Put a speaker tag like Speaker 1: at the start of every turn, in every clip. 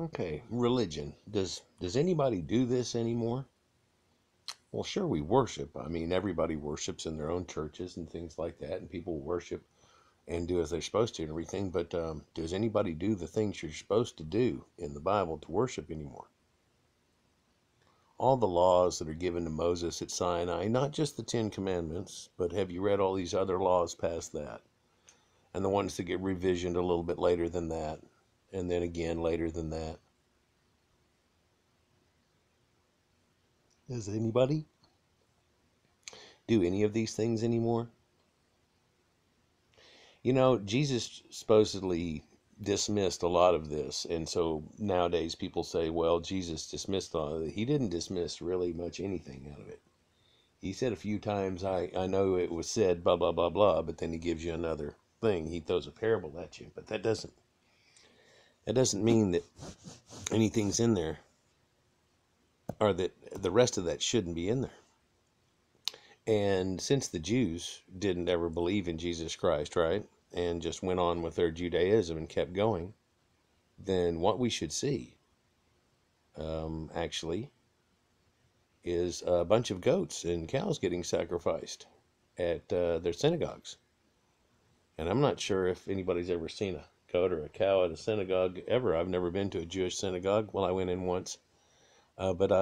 Speaker 1: Okay, religion. Does anybody do this anymore? Well, sure, we worship. I mean, everybody worships in their own churches and things like that, and people worship and do as they're supposed to and everything. But does anybody do the things you're supposed to do in the Bible to worship anymore? All the laws that are given to Moses at Sinai, not just the Ten Commandments, but have you read all these other laws past that? And the ones that get revisioned a little bit later than that, and then again later than that. Does anybody do any of these things anymore? You know, Jesus supposedly dismissed a lot of this, and so nowadays people say, well, Jesus dismissed all of it. He didn't dismiss really much anything out of it. He said a few times, I know it was said, blah, blah, blah, blah, but then he gives you another thing. He throws a parable at you, but that doesn't mean that anything's in there, or that the rest of that shouldn't be in there. And since the Jews didn't ever believe in Jesus Christ, right, and just went on with their Judaism and kept going, then what we should see, actually, is a bunch of goats and cows getting sacrificed at their synagogues. And I'm not sure if anybody's ever seen a goat or a cow at a synagogue ever. I've never been to a Jewish synagogue. Well, I went in once, but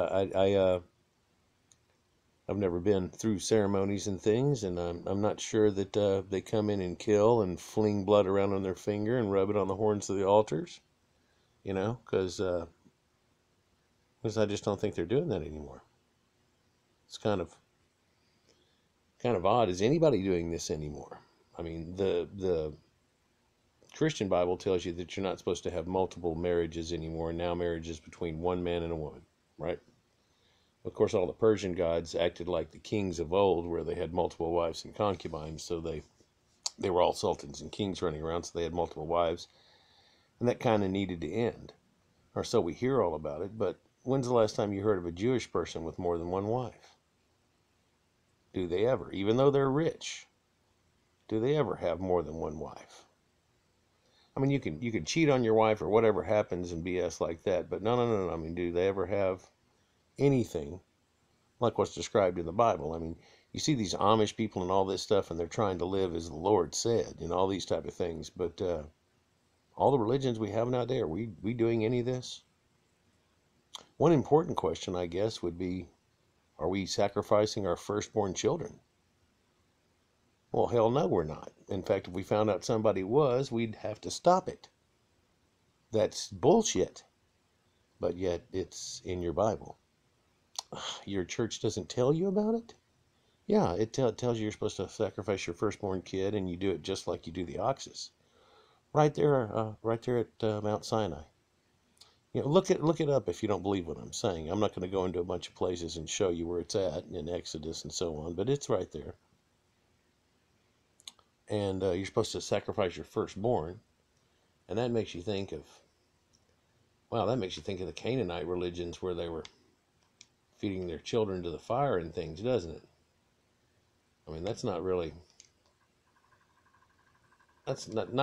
Speaker 1: I've never been through ceremonies and things, and I'm not sure that they come in and kill and fling blood around on their finger and rub it on the horns of the altars, because I just don't think they're doing that anymore. It's kind of odd. Is anybody doing this anymore? I mean, the Christian Bible tells you that you're not supposed to have multiple marriages anymore. Now marriage is between one man and a woman, right? Of course, all the Persian gods acted like the kings of old, where they had multiple wives and concubines, so they were all sultans and kings running around, so they had multiple wives, and that kind of needed to end, or so we hear all about it. But when's the last time you heard of a Jewish person with more than one wife? Do they ever? Even though they're rich, do they ever have more than one wife? I mean, you can cheat on your wife or whatever happens and BS like that, but no. I mean, do they ever have anything like what's described in the Bible? I mean, you see these Amish people and all this stuff, and they're trying to live as the Lord said, and all these type of things. But all the religions we have nowadays, are we doing any of this? One important question, I guess, would be, are we sacrificing our firstborn children? Well, hell no, we're not. In fact, if we found out somebody was, we'd have to stop it. That's bullshit. But yet, it's in your Bible. Your church doesn't tell you about it? Yeah, it tells you you're supposed to sacrifice your firstborn kid, and you do it just like you do the oxes. Right there at Mount Sinai. Look it up if you don't believe what I'm saying. I'm not going to go into a bunch of places and show you where it's at in Exodus and so on, but it's right there. And you're supposed to sacrifice your firstborn, and that makes you think of, the Canaanite religions where they were feeding their children to the fire and things, doesn't it? I mean, that's not going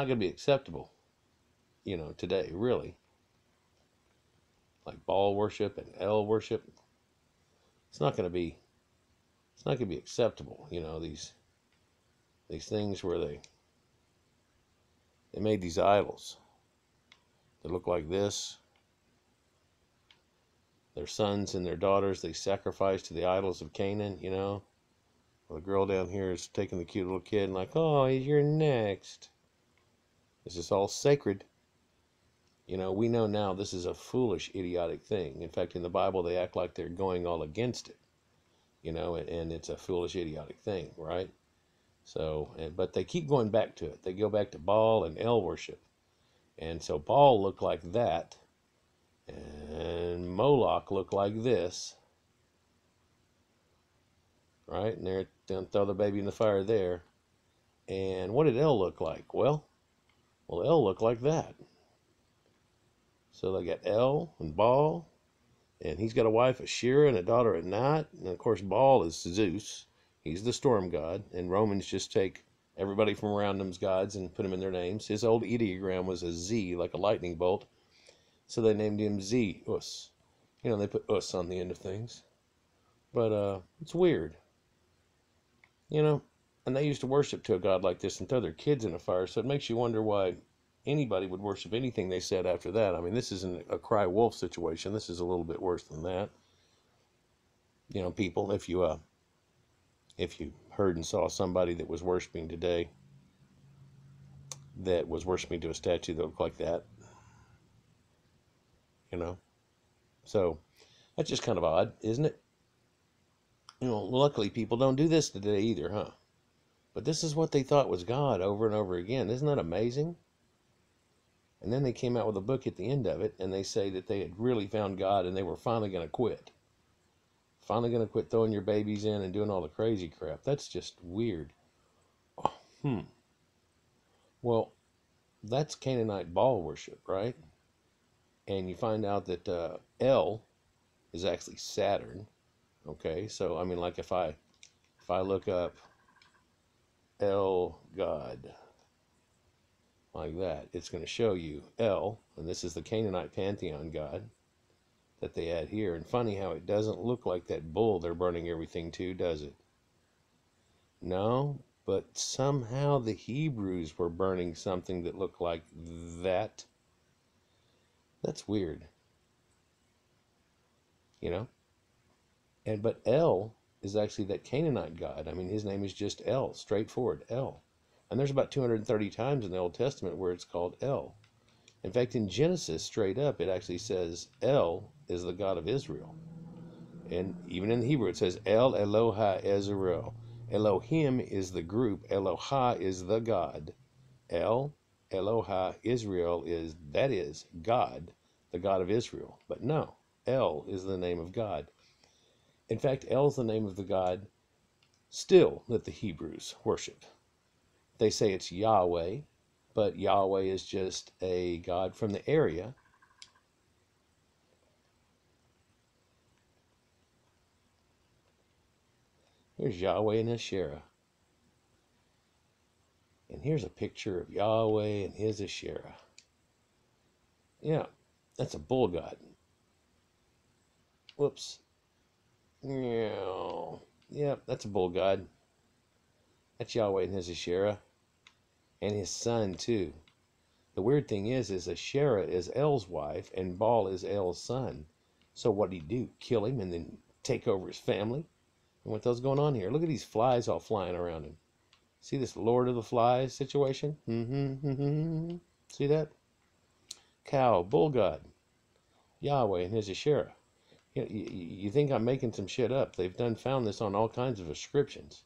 Speaker 1: to be acceptable, today, really. Like Baal worship and El worship, it's not going to be acceptable. These things where they made these idols that look like this. Their sons and their daughters they sacrificed to the idols of Canaan. Well, the girl down here is taking the cute little kid and like, oh, you're next. This is all sacred. We know now this is a foolish, idiotic thing. In fact, in the Bible, they act like they're going all against it. And it's a foolish, idiotic thing, right? So, but they keep going back to it. They go back to Baal and El worship. And so Baal looked like that, and Moloch looked like this, right? And they're going to throw the baby in the fire there. And what did El look like? Well, El looked like that. So they got El and Baal, and he's got a wife, Asherah, and a daughter at night. And of course, Baal is Zeus. He's the storm god. And Romans just take everybody from around them's gods and put them in their names. His old ideogram was a Z, like a lightning bolt. So they named him Zeus. You know, they put us on the end of things. But it's weird. You know, and they used to worship to a god like this and throw their kids in a fire. So it makes you wonder why anybody would worship anything they said after that. I mean, this isn't a cry wolf situation. This is a little bit worse than that. You know, people, if you heard and saw somebody that was worshiping today, that was worshiping to a statue that looked like that, you know, so that's just kind of odd, isn't it? You know, luckily people don't do this today either, huh? But this is what they thought was God over and over again. Isn't that amazing? And then they came out with a book at the end of it, and they say that they had really found God and they were finally going to quit. Finally going to quit throwing your babies in and doing all the crazy crap. That's just weird. Oh, Well, that's Canaanite Baal worship, right? And you find out that El is actually Saturn. Okay, so I mean, like if I look up El God like that, it's going to show you El, and this is the Canaanite pantheon god that they add here. And funny how it doesn't look like that bull they're burning everything to, does it? No, but somehow the Hebrews were burning something that looked like that. That's weird, you know? And but El is actually that Canaanite god. I mean, his name is just El, straightforward, El. And there's about 230 times in the Old Testament where it's called El. In fact, in Genesis, straight up, it actually says El is the God of Israel. And even in the Hebrew, it says El Eloha Israel. Elohim is the group. Eloha is the God. El Eloha Israel is God, the God of Israel. But no, El is the name of God. In fact, El is the name of the God still that the Hebrews worship. They say it's Yahweh, but Yahweh is just a god from the area. Here's Yahweh and Asherah. And here's a picture of Yahweh and his Asherah. Yeah, that's a bull god. Whoops. Yeah, that's a bull god. That's Yahweh and his Asherah. And his son, too. The weird thing is Asherah is El's wife and Baal is El's son. So what did he do? Kill him and then take over his family? And what the hell's going on here? Look at these flies all flying around him. See this Lord of the Flies situation? See that? Cow, bull god, Yahweh and his Asherah. You think I'm making some shit up. They've found this on all kinds of inscriptions.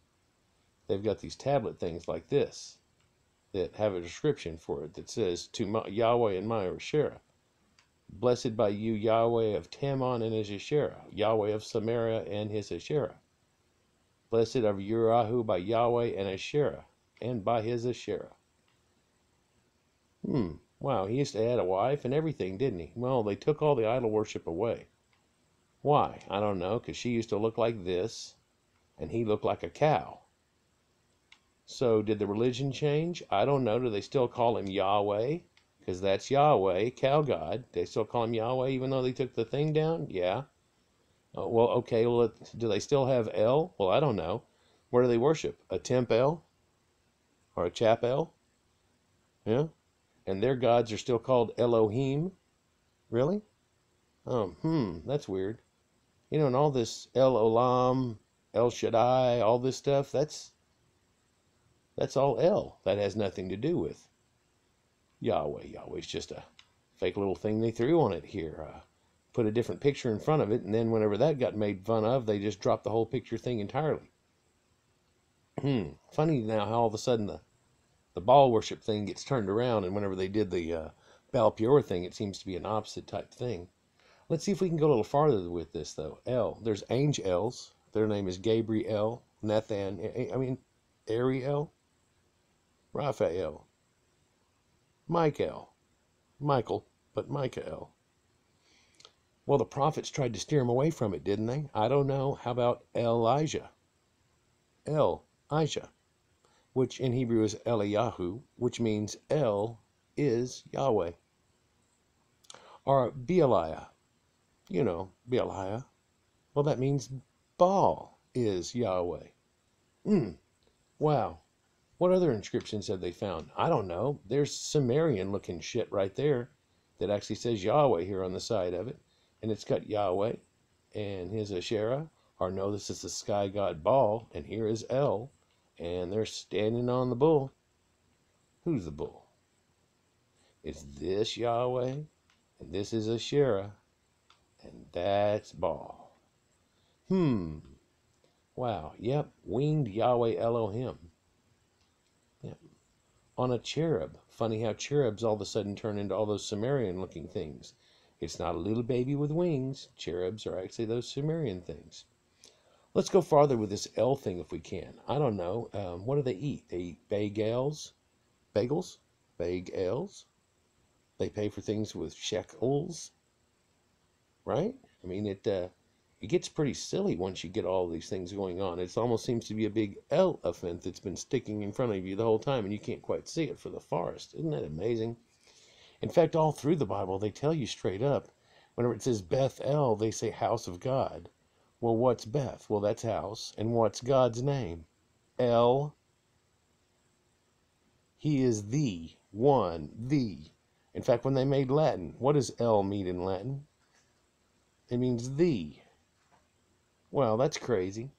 Speaker 1: They've got these tablet things like this that have a description for it that says, to Yahweh and my Asherah. Blessed by you, Yahweh of Tammon and his Asherah. Yahweh of Samaria and his Asherah. Blessed are Urahu by Yahweh and Asherah, and by his Asherah. Wow, he used to add a wife and everything, didn't he? Well, they took all the idol worship away. Why? I don't know, because she used to look like this, and he looked like a cow. So did the religion change? I don't know. Do they still call him Yahweh? Because that's Yahweh, cow god. They still call him Yahweh even though they took the thing down? Yeah. Well, okay. Well, do they still have El? Well, I don't know. Where do they worship? A temple or a chapel? Yeah. And their gods are still called Elohim? Really? That's weird. You know, and all this El Olam, El Shaddai, all this stuff, that's all El. That has nothing to do with Yahweh. Yahweh's just a fake little thing they threw on it here. Put a different picture in front of it, and then whenever that got made fun of, they just dropped the whole picture thing entirely. Funny now how all of a sudden the Baal worship thing gets turned around, and whenever they did the Baal Peor thing, it seems to be an opposite type thing. Let's see if we can go a little farther with this, though. El. There's angels. Their name is Gabriel, Nathan, Ariel, Raphael, Michael, but Michael. Well, the prophets tried to steer him away from it, didn't they? I don't know. How about Elijah? Elijah, which in Hebrew is Eliyahu, which means El is Yahweh. Or Bealiah. You know, Bealiah. Well, that means Baal is Yahweh. Hmm. Wow. What other inscriptions have they found? I don't know. There's Sumerian looking shit right there that actually says Yahweh here on the side of it. And it's got Yahweh and his Asherah. Or no, this is the sky god Baal. And here is El. And they're standing on the bull. Who's the bull? It's this Yahweh. And this is Asherah. And that's Baal. Wow. Yep. Winged Yahweh Elohim. Yep. On a cherub. Funny how cherubs all of a sudden turn into all those Sumerian looking things. It's not a little baby with wings. Cherubs are actually those Sumerian things. Let's go farther with this L thing if we can. I don't know. What do they eat? They eat bagels? Bagels? Bagels? They pay for things with shekels, right? I mean, it gets pretty silly once you get all these things going on. It almost seems to be a big elephant that's been sticking in front of you the whole time, and you can't quite see it for the forest. Isn't that amazing? In fact, all through the Bible, they tell you straight up, whenever it says Beth El, they say house of God. Well, what's Beth? Well, that's house. And what's God's name? El. He is the one, the. In fact, when they made Latin, what does El mean in Latin? It means the. Well, that's crazy.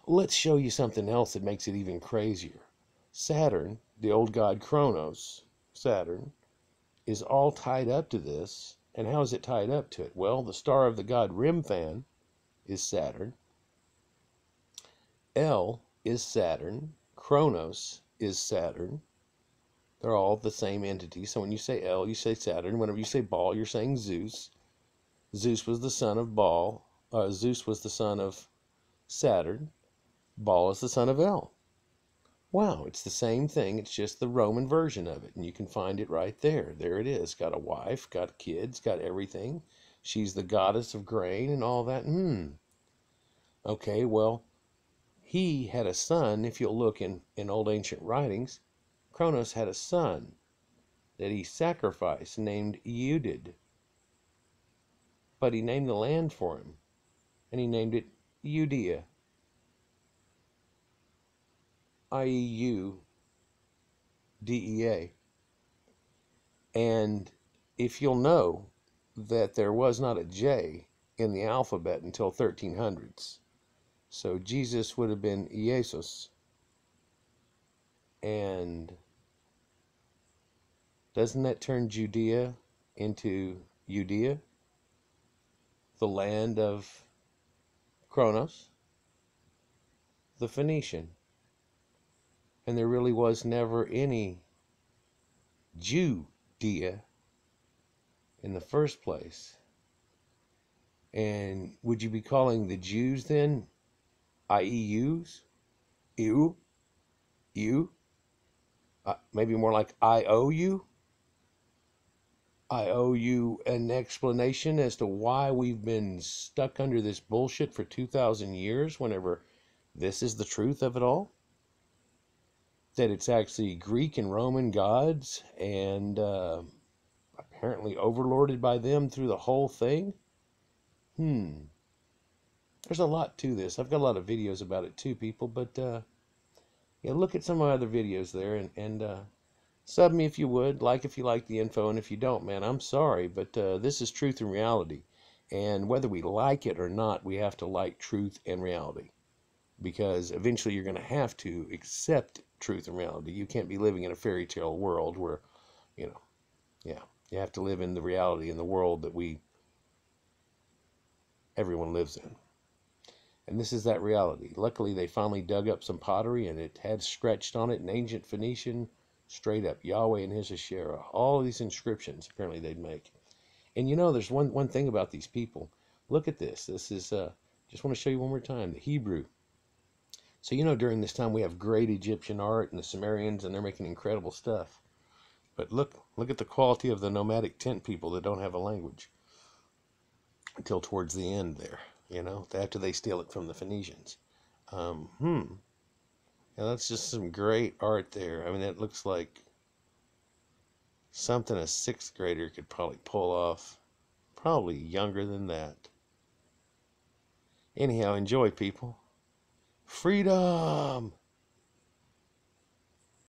Speaker 1: Let's show you something else that makes it even crazier. Saturn, the old god Kronos, Saturn, is all tied up to this. And how is it tied up to it? Well, the star of the god Remphan is Saturn. El is Saturn. Kronos is Saturn. They're all the same entity. So when you say El, you say Saturn. Whenever you say Baal, you're saying Zeus. Zeus was the son of Baal. Zeus was the son of Saturn. Baal is the son of El. Wow, it's the same thing. It's just the Roman version of it. And you can find it right there. There it is. Got a wife, got kids, got everything. She's the goddess of grain and all that. Okay, well, he had a son. If you'll look in old ancient writings, Kronos had a son that he sacrificed named Eudid. But he named the land for him. And he named it Eudea. Iudea. And if you'll know that there was not a J in the alphabet until 1300s. So Jesus would have been Jesus. And doesn't that turn Judea into Judea? The land of Kronos, the Phoenician. And there really was never any Judea in the first place. And would you be calling the Jews then IEUs? You? You? Maybe more like I owe you? I owe you an explanation as to why we've been stuck under this bullshit for 2,000 years whenever this is the truth of it all? That it's actually Greek and Roman gods and apparently overlorded by them through the whole thing? There's a lot to this. I've got a lot of videos about it too, people, but yeah, look at some of my other videos there and sub me if you would, like if you like the info, and if you don't, man, I'm sorry, but this is truth and reality. And whether we like it or not, we have to like truth and reality. Because eventually you're going to have to accept truth and reality. You can't be living in a fairy tale world where, you know, yeah, you have to live in the reality in the world that everyone lives in. And this is that reality. Luckily, they finally dug up some pottery, and it had scratched on it in ancient Phoenician, straight up, Yahweh and his Asherah. All of these inscriptions, apparently, they'd make. And you know, there's one thing about these people. Look at this. This is, just want to show you one more time, the Hebrew. So, you know, during this time, we have great Egyptian art and the Sumerians, and they're making incredible stuff. But look at the quality of the nomadic tent people that don't have a language until towards the end there, you know, after they steal it from the Phoenicians. Yeah, that's just some great art there. I mean, it looks like Something a sixth grader could probably pull off. Probably younger than that. Anyhow, enjoy, people. Freedom!